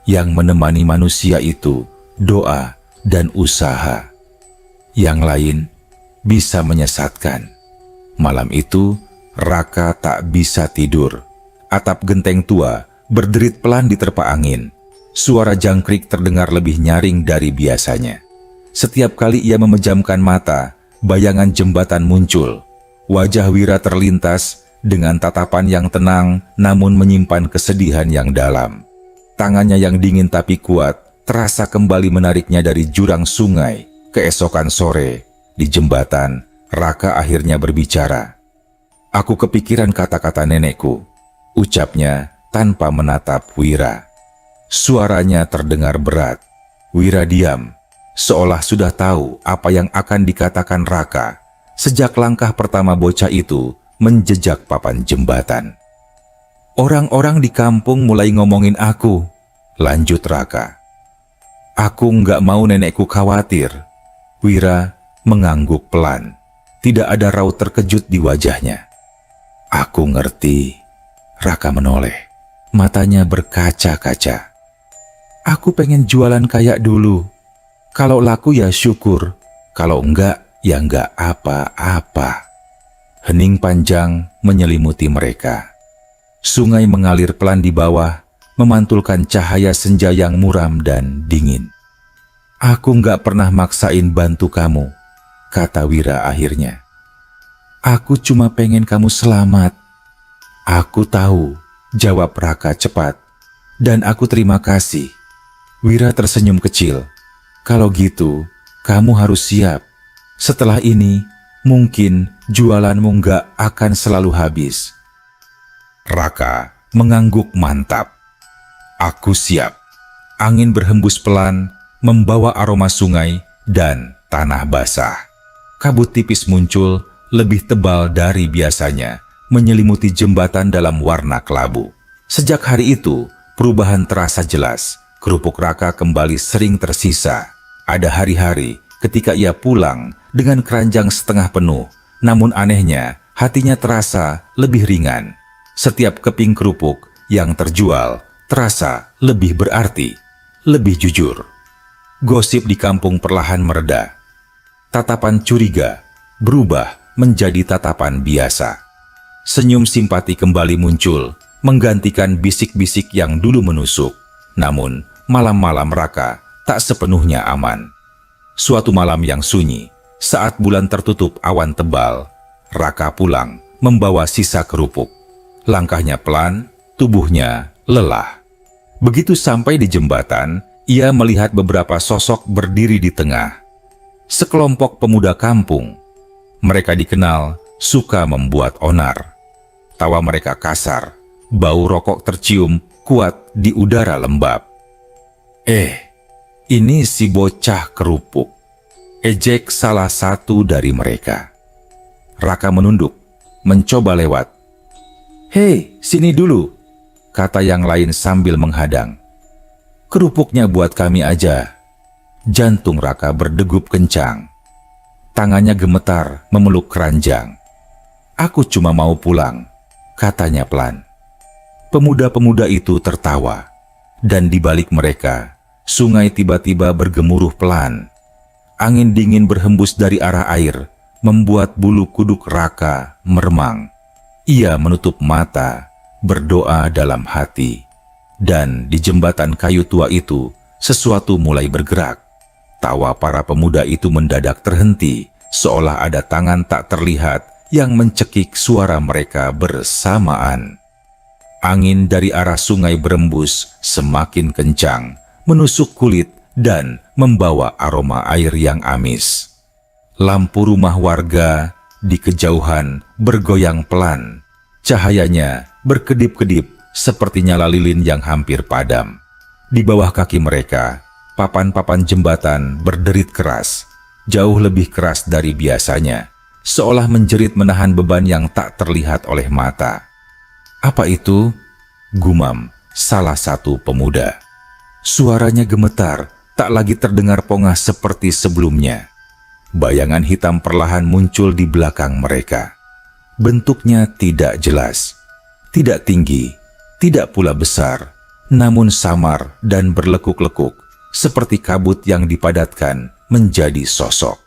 Speaker 1: Yang menemani manusia itu doa dan usaha. Yang lain bisa menyesatkan. Malam itu, Raka tak bisa tidur. Atap genteng tua berderit pelan diterpa angin. Suara jangkrik terdengar lebih nyaring dari biasanya. Setiap kali ia memejamkan mata, bayangan jembatan muncul. Wajah Wira terlintas dengan tatapan yang tenang namun menyimpan kesedihan yang dalam. Tangannya yang dingin tapi kuat terasa kembali menariknya dari jurang sungai. Keesokan sore, di jembatan, Raka akhirnya berbicara. "Aku kepikiran kata-kata nenekku," ucapnya tanpa menatap Wira. Suaranya terdengar berat. Wira diam, seolah sudah tahu apa yang akan dikatakan Raka sejak langkah pertama bocah itu menjejak papan jembatan. "Orang-orang di kampung mulai ngomongin aku," lanjut Raka. "Aku nggak mau nenekku khawatir." Wira mengangguk pelan. Tidak ada raut terkejut di wajahnya. "Aku ngerti." Raka menoleh. Matanya berkaca-kaca. "Aku pengen jualan kayak dulu. Kalau laku ya syukur. Kalau enggak, ya enggak apa-apa." Hening panjang menyelimuti mereka. Sungai mengalir pelan di bawah, memantulkan cahaya senja yang muram dan dingin. "Aku nggak pernah maksain bantu kamu," kata Wira akhirnya. "Aku cuma pengen kamu selamat." "Aku tahu," jawab Raka cepat. "Dan aku terima kasih." Wira tersenyum kecil. "Kalau gitu, kamu harus siap. Setelah ini, mungkin jualanmu nggak akan selalu habis." Raka mengangguk mantap. "Aku siap." Angin berhembus pelan, membawa aroma sungai dan tanah basah. Kabut tipis muncul, lebih tebal dari biasanya, menyelimuti jembatan dalam warna kelabu. Sejak hari itu, perubahan terasa jelas. Kerupuk Raka kembali sering tersisa. Ada hari-hari ketika ia pulang dengan keranjang setengah penuh, namun anehnya hatinya terasa lebih ringan. Setiap keping kerupuk yang terjual terasa lebih berarti, lebih jujur. Gosip di kampung perlahan mereda. Tatapan curiga berubah menjadi tatapan biasa. Senyum simpati kembali muncul, menggantikan bisik-bisik yang dulu menusuk. Namun, malam-malam Raka tak sepenuhnya aman. Suatu malam yang sunyi, saat bulan tertutup awan tebal, Raka pulang membawa sisa kerupuk. Langkahnya pelan, tubuhnya lelah. Begitu sampai di jembatan, ia melihat beberapa sosok berdiri di tengah. Sekelompok pemuda kampung. Mereka dikenal suka membuat onar. Tawa mereka kasar, bau rokok tercium kuat di udara lembab. Ini si bocah kerupuk, ejek salah satu dari mereka. Raka menunduk, mencoba lewat. "Hei, sini dulu," kata yang lain sambil menghadang. "Kerupuknya buat kami aja." Jantung Raka berdegup kencang. Tangannya gemetar memeluk keranjang. "Aku cuma mau pulang," katanya pelan. Pemuda-pemuda itu tertawa, dan di balik mereka, sungai tiba-tiba bergemuruh pelan. Angin dingin berhembus dari arah air, membuat bulu kuduk Raka meremang. Ia menutup mata, berdoa dalam hati. Dan di jembatan kayu tua itu, sesuatu mulai bergerak. Tawa para pemuda itu mendadak terhenti, seolah ada tangan tak terlihat yang mencekik suara mereka bersamaan. Angin dari arah sungai berembus semakin kencang, menusuk kulit dan membawa aroma air yang amis. Lampu rumah warga di kejauhan bergoyang pelan. Cahayanya berkedip-kedip seperti nyala lilin yang hampir padam. Di bawah kaki mereka, papan-papan jembatan berderit keras, jauh lebih keras dari biasanya, seolah menjerit menahan beban yang tak terlihat oleh mata. "Apa itu?" gumam salah satu pemuda. Suaranya gemetar, tak lagi terdengar pongah seperti sebelumnya. Bayangan hitam perlahan muncul di belakang mereka. Bentuknya tidak jelas, tidak tinggi, tidak pula besar, namun samar dan berlekuk-lekuk, seperti kabut yang dipadatkan menjadi sosok.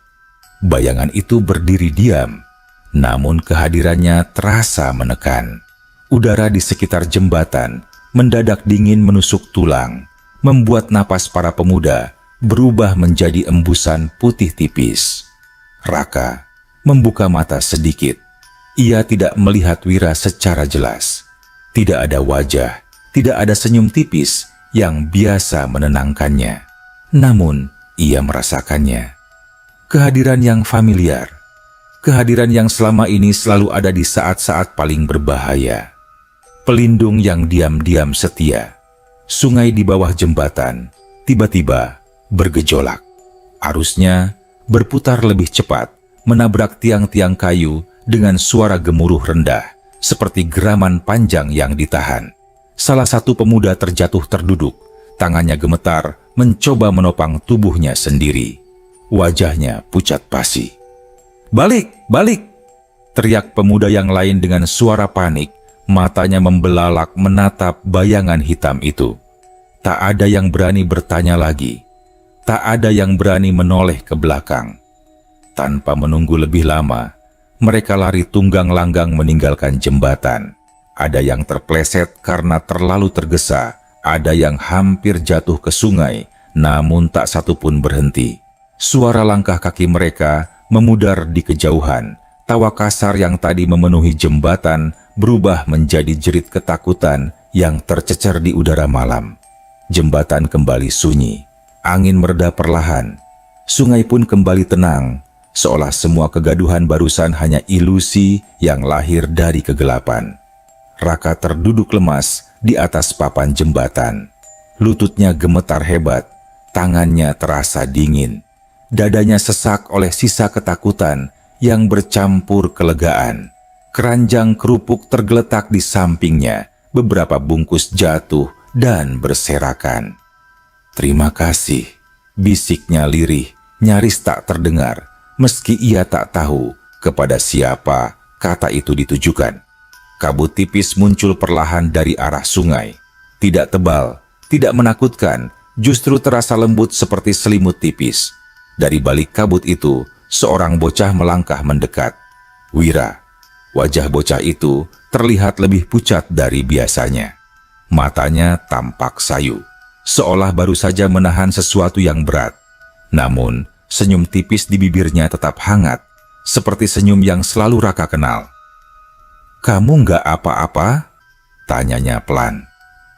Speaker 1: Bayangan itu berdiri diam, namun kehadirannya terasa menekan. Udara di sekitar jembatan mendadak dingin menusuk tulang, membuat napas para pemuda berubah menjadi embusan putih tipis. Raka membuka mata sedikit. Ia tidak melihat Wira secara jelas. Tidak ada wajah, tidak ada senyum tipis yang biasa menenangkannya. Namun, ia merasakannya. Kehadiran yang familiar. Kehadiran yang selama ini selalu ada di saat-saat paling berbahaya. Pelindung yang diam-diam setia. Sungai di bawah jembatan tiba-tiba bergejolak. Arusnya berputar lebih cepat, menabrak tiang-tiang kayu dengan suara gemuruh rendah, seperti geraman panjang yang ditahan. Salah satu pemuda terjatuh terduduk, tangannya gemetar mencoba menopang tubuhnya sendiri. Wajahnya pucat pasi. "Balik, balik!" teriak pemuda yang lain dengan suara panik. Matanya membelalak menatap bayangan hitam itu. Tak ada yang berani bertanya lagi. Tak ada yang berani menoleh ke belakang. Tanpa menunggu lebih lama, mereka lari tunggang langgang meninggalkan jembatan. Ada yang terpleset karena terlalu tergesa, ada yang hampir jatuh ke sungai, namun tak satu pun berhenti. Suara langkah kaki mereka memudar di kejauhan. Tawa kasar yang tadi memenuhi jembatan berubah menjadi jerit ketakutan yang tercecer di udara malam. Jembatan kembali sunyi, angin mereda perlahan, sungai pun kembali tenang, seolah semua kegaduhan barusan hanya ilusi yang lahir dari kegelapan. Raka terduduk lemas di atas papan jembatan. Lututnya gemetar hebat, tangannya terasa dingin. Dadanya sesak oleh sisa ketakutan yang bercampur kelegaan. Keranjang kerupuk tergeletak di sampingnya, beberapa bungkus jatuh dan berserakan. "Terima kasih," bisiknya lirih, nyaris tak terdengar, meski ia tak tahu kepada siapa kata itu ditujukan. Kabut tipis muncul perlahan dari arah sungai. Tidak tebal, tidak menakutkan, justru terasa lembut seperti selimut tipis. Dari balik kabut itu, seorang bocah melangkah mendekat. Wira. Wajah bocah itu terlihat lebih pucat dari biasanya. Matanya tampak sayu, seolah baru saja menahan sesuatu yang berat. Namun, senyum tipis di bibirnya tetap hangat, seperti senyum yang selalu Raka kenal. "Kamu nggak apa-apa?" tanyanya pelan.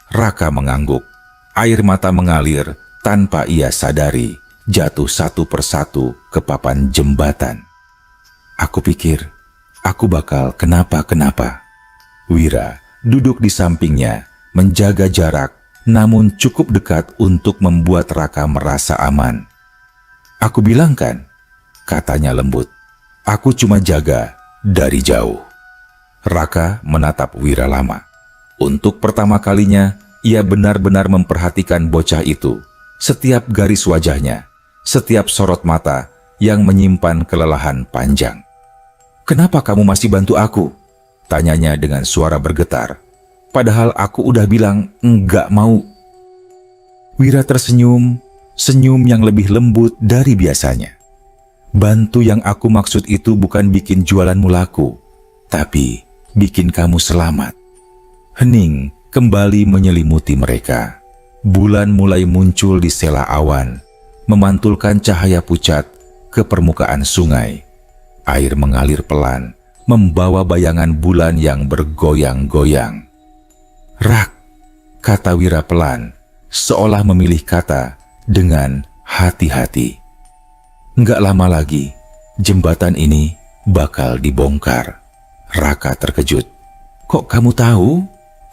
Speaker 1: Raka mengangguk. Air mata mengalir tanpa ia sadari, jatuh satu persatu ke papan jembatan. "Aku pikir aku bakal kenapa-kenapa." Wira duduk di sampingnya, menjaga jarak, namun cukup dekat untuk membuat Raka merasa aman. "Aku bilang kan," katanya lembut, "aku cuma jaga dari jauh." Raka menatap Wira lama. Untuk pertama kalinya, ia benar-benar memperhatikan bocah itu. Setiap garis wajahnya, setiap sorot mata yang menyimpan kelelahan panjang. "Kenapa kamu masih bantu aku?" tanyanya dengan suara bergetar. "Padahal aku udah bilang enggak mau." Wira tersenyum, senyum yang lebih lembut dari biasanya. "Bantu yang aku maksud itu bukan bikin jualanmu laku, tapi bikin kamu selamat." Hening kembali menyelimuti mereka. Bulan mulai muncul di sela awan, memantulkan cahaya pucat ke permukaan sungai. Air mengalir pelan, membawa bayangan bulan yang bergoyang-goyang. "Rak," kata Wira pelan, seolah memilih kata dengan hati-hati. "Nggak lama lagi, jembatan ini bakal dibongkar." Raka terkejut. "Kok kamu tahu?"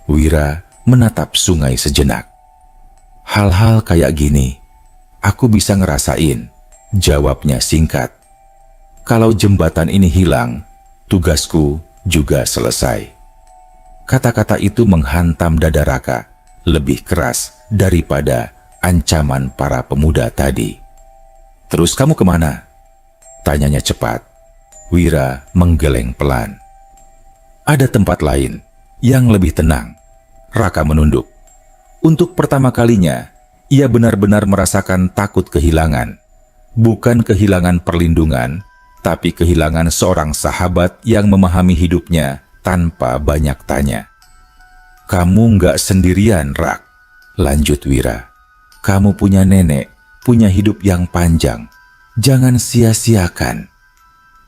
Speaker 1: Wira menatap sungai sejenak. "Hal-hal kayak gini, aku bisa ngerasain," jawabnya singkat. "Kalau jembatan ini hilang, tugasku juga selesai." Kata-kata itu menghantam dada Raka lebih keras daripada ancaman para pemuda tadi. "Terus kamu kemana?" tanyanya cepat. Wira menggeleng pelan. "Ada tempat lain yang lebih tenang." Raka menunduk. Untuk pertama kalinya, ia benar-benar merasakan takut kehilangan. Bukan kehilangan perlindungan, tapi kehilangan seorang sahabat yang memahami hidupnya tanpa banyak tanya. "Kamu nggak sendirian, Rak," lanjut Wira. "Kamu punya nenek, punya hidup yang panjang. Jangan sia-siakan."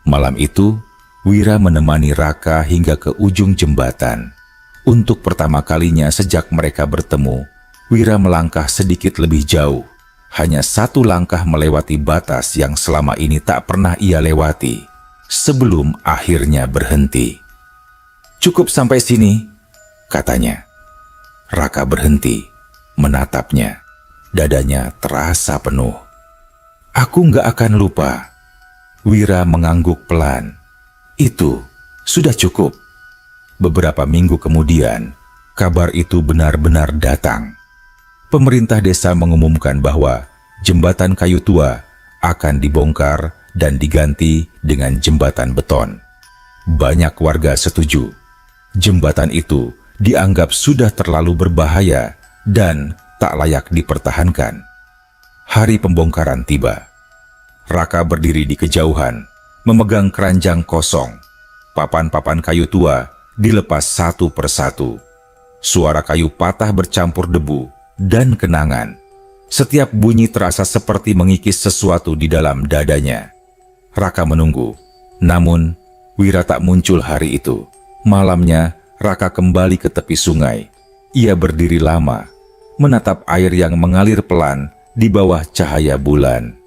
Speaker 1: Malam itu, Wira menemani Raka hingga ke ujung jembatan. Untuk pertama kalinya sejak mereka bertemu, Wira melangkah sedikit lebih jauh. Hanya satu langkah melewati batas yang selama ini tak pernah ia lewati, sebelum akhirnya berhenti. "Cukup sampai sini," katanya. Raka berhenti, menatapnya. Dadanya terasa penuh. "Aku nggak akan lupa." Wira mengangguk pelan. "Itu sudah cukup." Beberapa minggu kemudian, kabar itu benar-benar datang. Pemerintah desa mengumumkan bahwa jembatan kayu tua akan dibongkar dan diganti dengan jembatan beton. Banyak warga setuju. Jembatan itu dianggap sudah terlalu berbahaya dan tak layak dipertahankan. Hari pembongkaran tiba. Raka berdiri di kejauhan, memegang keranjang kosong. Papan-papan kayu tua dilepas satu persatu. Suara kayu patah bercampur debu dan kenangan. Setiap bunyi terasa seperti mengikis sesuatu di dalam dadanya. Raka menunggu, namun Wira tak muncul hari itu. Malamnya, Raka kembali ke tepi sungai. Ia berdiri lama, menatap air yang mengalir pelan di bawah cahaya bulan.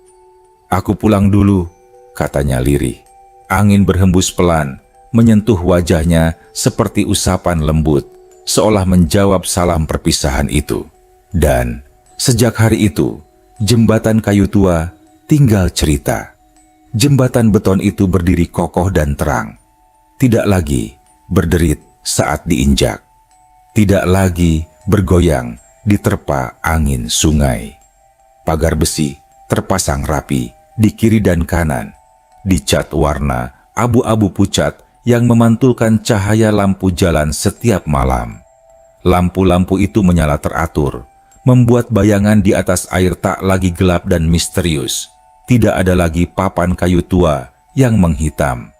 Speaker 1: "Aku pulang dulu," katanya lirih. Angin berhembus pelan, menyentuh wajahnya seperti usapan lembut, seolah menjawab salam perpisahan itu. Dan sejak hari itu, jembatan kayu tua tinggal cerita. Jembatan beton itu berdiri kokoh dan terang. Tidak lagi berderit saat diinjak. Tidak lagi bergoyang diterpa angin sungai. Pagar besi terpasang rapi di kiri dan kanan, dicat warna abu-abu pucat yang memantulkan cahaya lampu jalan setiap malam. Lampu-lampu itu menyala teratur, membuat bayangan di atas air tak lagi gelap dan misterius. Tidak ada lagi papan kayu tua yang menghitam.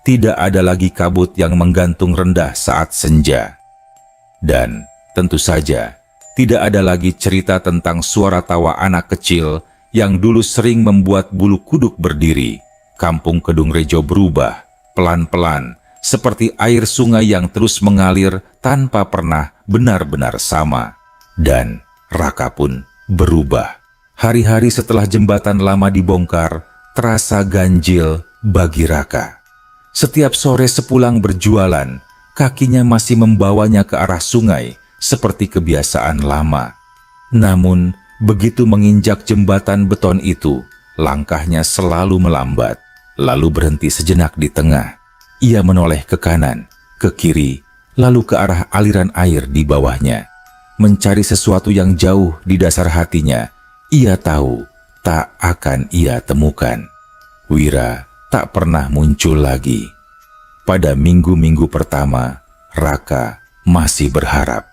Speaker 1: Tidak ada lagi kabut yang menggantung rendah saat senja. Dan tentu saja, tidak ada lagi cerita tentang suara tawa anak kecil yang dulu sering membuat bulu kuduk berdiri. Kampung Kedung Rejo berubah pelan-pelan, seperti air sungai yang terus mengalir tanpa pernah benar-benar sama. Dan Raka pun berubah. Hari-hari setelah jembatan lama dibongkar, terasa ganjil bagi Raka. Setiap sore sepulang berjualan, kakinya masih membawanya ke arah sungai seperti kebiasaan lama. Namun, begitu menginjak jembatan beton itu, langkahnya selalu melambat, lalu berhenti sejenak di tengah. Ia menoleh ke kanan, ke kiri, lalu ke arah aliran air di bawahnya. Mencari sesuatu yang jauh di dasar hatinya, ia tahu tak akan ia temukan. Wira tak pernah muncul lagi. Pada minggu-minggu pertama, Raka masih berharap.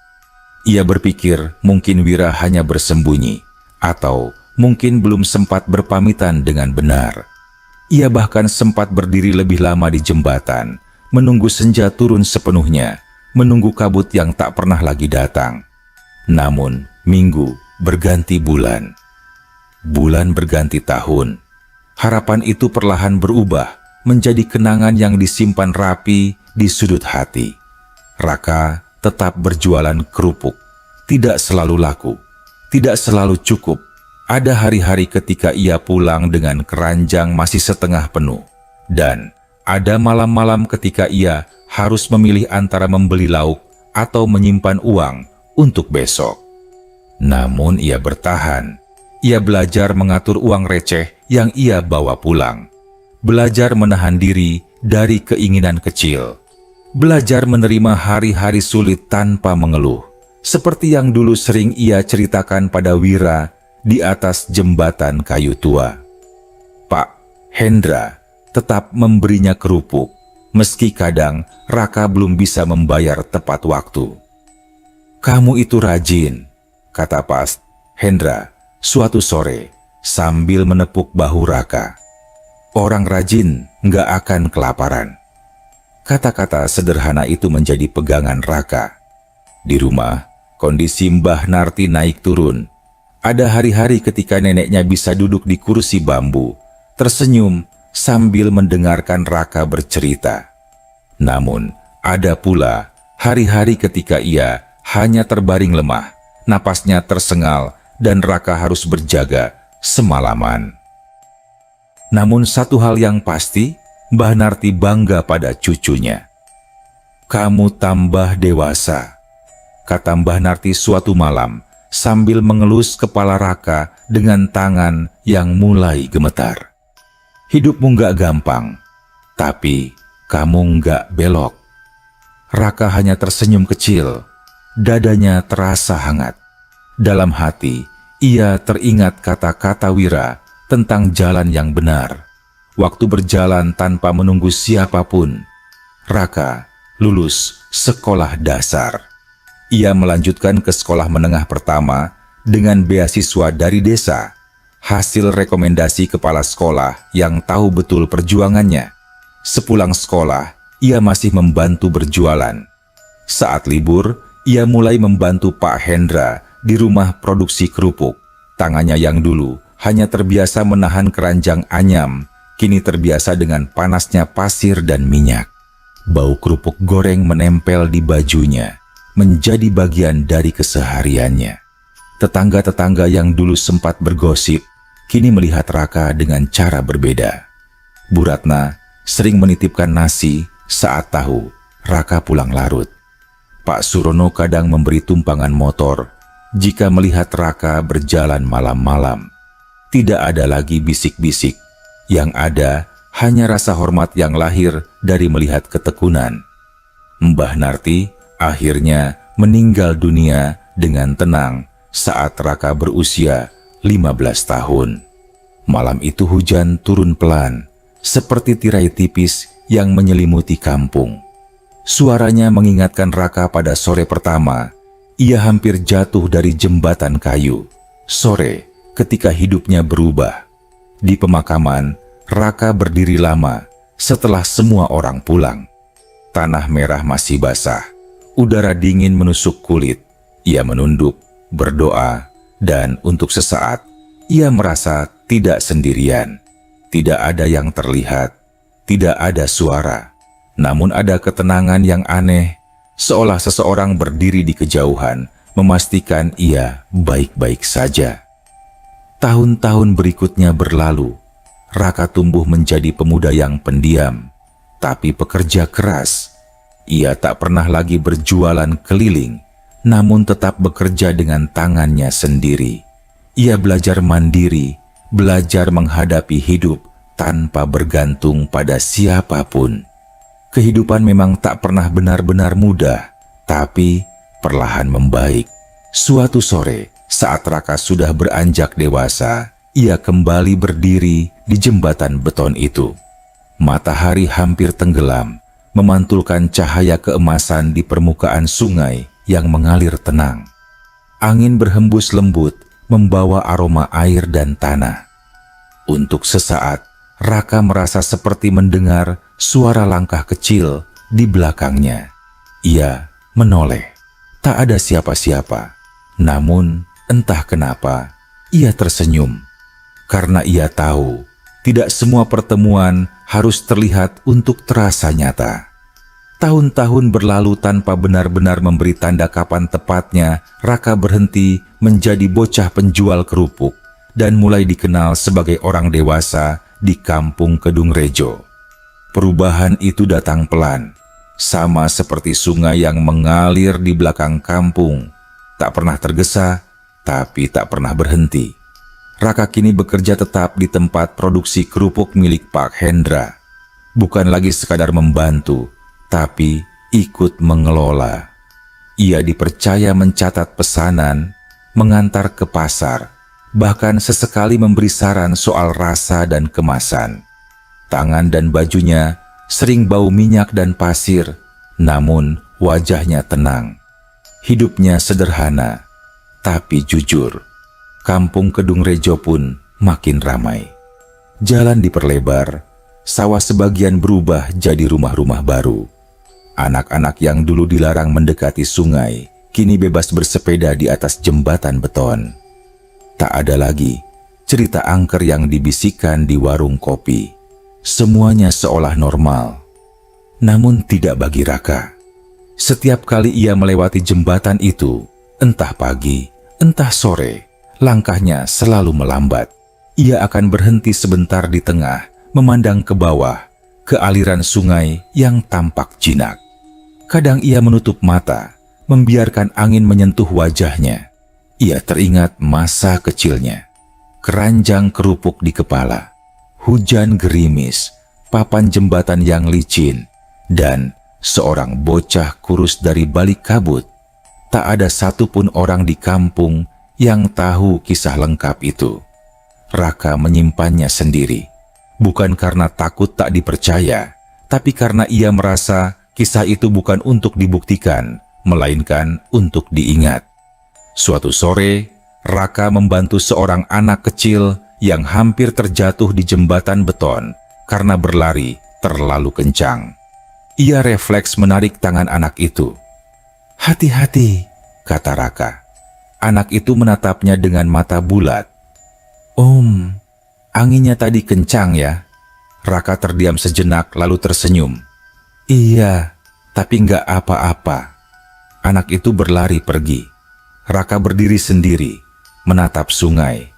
Speaker 1: Ia berpikir mungkin Wira hanya bersembunyi, atau mungkin belum sempat berpamitan dengan benar. Ia bahkan sempat berdiri lebih lama di jembatan, menunggu senja turun sepenuhnya, menunggu kabut yang tak pernah lagi datang. Namun, minggu berganti bulan. Bulan berganti tahun. Harapan itu perlahan berubah menjadi kenangan yang disimpan rapi di sudut hati. Raka tetap berjualan kerupuk. Tidak selalu laku, tidak selalu cukup. Ada hari-hari ketika ia pulang dengan keranjang masih setengah penuh. Dan ada malam-malam ketika ia harus memilih antara membeli lauk atau menyimpan uang untuk besok. Namun ia bertahan. Ia belajar mengatur uang receh yang ia bawa pulang. Belajar menahan diri dari keinginan kecil. Belajar menerima hari-hari sulit tanpa mengeluh. Seperti yang dulu sering ia ceritakan pada Wira di atas jembatan kayu tua. Pak Hendra tetap memberinya kerupuk, meski kadang Raka belum bisa membayar tepat waktu. "Kamu itu rajin," kata Pak Hendra suatu sore sambil menepuk bahu Raka. "Orang rajin nggak akan kelaparan." Kata-kata sederhana itu menjadi pegangan Raka. Di rumah, kondisi Mbah Narti naik turun. Ada hari-hari ketika neneknya bisa duduk di kursi bambu, tersenyum sambil mendengarkan Raka bercerita. Namun, ada pula hari-hari ketika ia hanya terbaring lemah, napasnya tersengal, dan Raka harus berjaga semalaman. Namun satu hal yang pasti, Mbah Narti bangga pada cucunya. "Kamu tambah dewasa," kata Mbah Narti suatu malam sambil mengelus kepala Raka dengan tangan yang mulai gemetar. "Hidupmu nggak gampang, tapi kamu nggak belok." Raka hanya tersenyum kecil, dadanya terasa hangat. Dalam hati, ia teringat kata-kata Wira tentang jalan yang benar. Waktu berjalan tanpa menunggu siapapun, Raka lulus sekolah dasar. Ia melanjutkan ke sekolah menengah pertama dengan beasiswa dari desa, hasil rekomendasi kepala sekolah yang tahu betul perjuangannya. Sepulang sekolah, ia masih membantu berjualan. Saat libur, ia mulai membantu Pak Hendra di rumah produksi kerupuk. Tangannya yang dulu hanya terbiasa menahan keranjang anyam, kini terbiasa dengan panasnya pasir dan minyak. Bau kerupuk goreng menempel di bajunya, menjadi bagian dari kesehariannya. Tetangga-tetangga yang dulu sempat bergosip, kini melihat Raka dengan cara berbeda. Bu Ratna sering menitipkan nasi saat tahu Raka pulang larut. Pak Surono kadang memberi tumpangan motor jika melihat Raka berjalan malam-malam. Tidak ada lagi bisik-bisik, yang ada hanya rasa hormat yang lahir dari melihat ketekunan. Mbah Narti akhirnya meninggal dunia dengan tenang saat Raka berusia 15 tahun. Malam itu hujan turun pelan, seperti tirai tipis yang menyelimuti kampung. Suaranya mengingatkan Raka pada sore pertama ia hampir jatuh dari jembatan kayu. Sore ketika hidupnya berubah. Di pemakaman, Raka berdiri lama, setelah semua orang pulang. Tanah merah masih basah, udara dingin menusuk kulit. Ia menunduk, berdoa, dan untuk sesaat ia merasa tidak sendirian. Tidak ada yang terlihat, tidak ada suara, namun ada ketenangan yang aneh, seolah seseorang berdiri di kejauhan, memastikan ia baik-baik saja. Tahun-tahun berikutnya berlalu. Raka tumbuh menjadi pemuda yang pendiam, tapi pekerja keras. Ia tak pernah lagi berjualan keliling, namun tetap bekerja dengan tangannya sendiri. Ia belajar mandiri, belajar menghadapi hidup tanpa bergantung pada siapapun. Kehidupan memang tak pernah benar-benar mudah, tapi perlahan membaik. Suatu sore, saat Raka sudah beranjak dewasa, ia kembali berdiri di jembatan beton itu. Matahari hampir tenggelam, memantulkan cahaya keemasan di permukaan sungai yang mengalir tenang. Angin berhembus lembut, membawa aroma air dan tanah. Untuk sesaat, Raka merasa seperti mendengar suara langkah kecil di belakangnya. Ia menoleh. Tak ada siapa-siapa. Namun, entah kenapa, ia tersenyum. Karena ia tahu, tidak semua pertemuan harus terlihat untuk terasa nyata. Tahun-tahun berlalu tanpa benar-benar memberi tanda kapan tepatnya Raka berhenti menjadi bocah penjual kerupuk dan mulai dikenal sebagai orang dewasa di kampung Kedung Rejo. Perubahan itu datang pelan, sama seperti sungai yang mengalir di belakang kampung. Tak pernah tergesa, tapi tak pernah berhenti. Raka kini bekerja tetap di tempat produksi kerupuk milik Pak Hendra. Bukan lagi sekadar membantu, tapi ikut mengelola. Ia dipercaya mencatat pesanan, mengantar ke pasar, bahkan sesekali memberi saran soal rasa dan kemasan. Tangan dan bajunya sering bau minyak dan pasir, namun wajahnya tenang. Hidupnya sederhana, tapi jujur. Kampung Kedung Rejo pun makin ramai. Jalan diperlebar, sawah sebagian berubah jadi rumah-rumah baru. Anak-anak yang dulu dilarang mendekati sungai, kini bebas bersepeda di atas jembatan beton. Tak ada lagi cerita angker yang dibisikkan di warung kopi. Semuanya seolah normal. Namun tidak bagi Raka. Setiap kali ia melewati jembatan itu, entah pagi, entah sore, langkahnya selalu melambat. Ia akan berhenti sebentar di tengah, memandang ke bawah, ke aliran sungai yang tampak jinak. Kadang ia menutup mata, membiarkan angin menyentuh wajahnya. Ia teringat masa kecilnya. Keranjang kerupuk di kepala, hujan gerimis, papan jembatan yang licin, dan seorang bocah kurus dari balik kabut. Tak ada satupun orang di kampung yang tahu kisah lengkap itu. Raka menyimpannya sendiri, bukan karena takut tak dipercaya, tapi karena ia merasa kisah itu bukan untuk dibuktikan, melainkan untuk diingat. Suatu sore, Raka membantu seorang anak kecil yang hampir terjatuh di jembatan beton karena berlari terlalu kencang. Ia refleks menarik tangan anak itu. "Hati-hati," kata Raka. Anak itu menatapnya dengan mata bulat. "Om, anginnya tadi kencang ya?" Raka terdiam sejenak lalu tersenyum. "Iya, tapi nggak apa-apa." Anak itu berlari pergi. Raka berdiri sendiri, menatap sungai.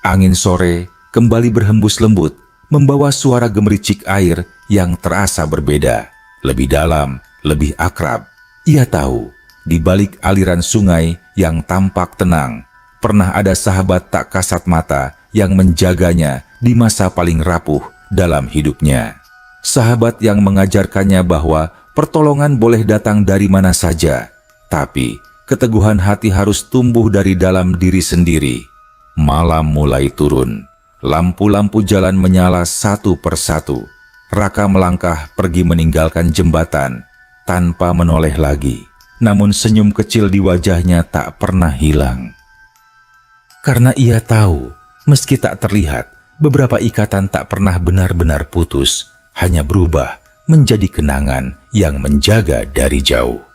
Speaker 1: Angin sore kembali berhembus lembut, membawa suara gemericik air yang terasa berbeda, lebih dalam, lebih akrab. Ia tahu, di balik aliran sungai yang tampak tenang, pernah ada sahabat tak kasat mata yang menjaganya di masa paling rapuh dalam hidupnya. Sahabat yang mengajarkannya bahwa pertolongan boleh datang dari mana saja, tapi keteguhan hati harus tumbuh dari dalam diri sendiri. Malam mulai turun. Lampu-lampu jalan menyala satu persatu. Raka melangkah pergi meninggalkan jembatan tanpa menoleh lagi. Namun senyum kecil di wajahnya tak pernah hilang. Karena ia tahu, meski tak terlihat, beberapa ikatan tak pernah benar-benar putus. hanya berubah menjadi kenangan yang menjaga dari jauh.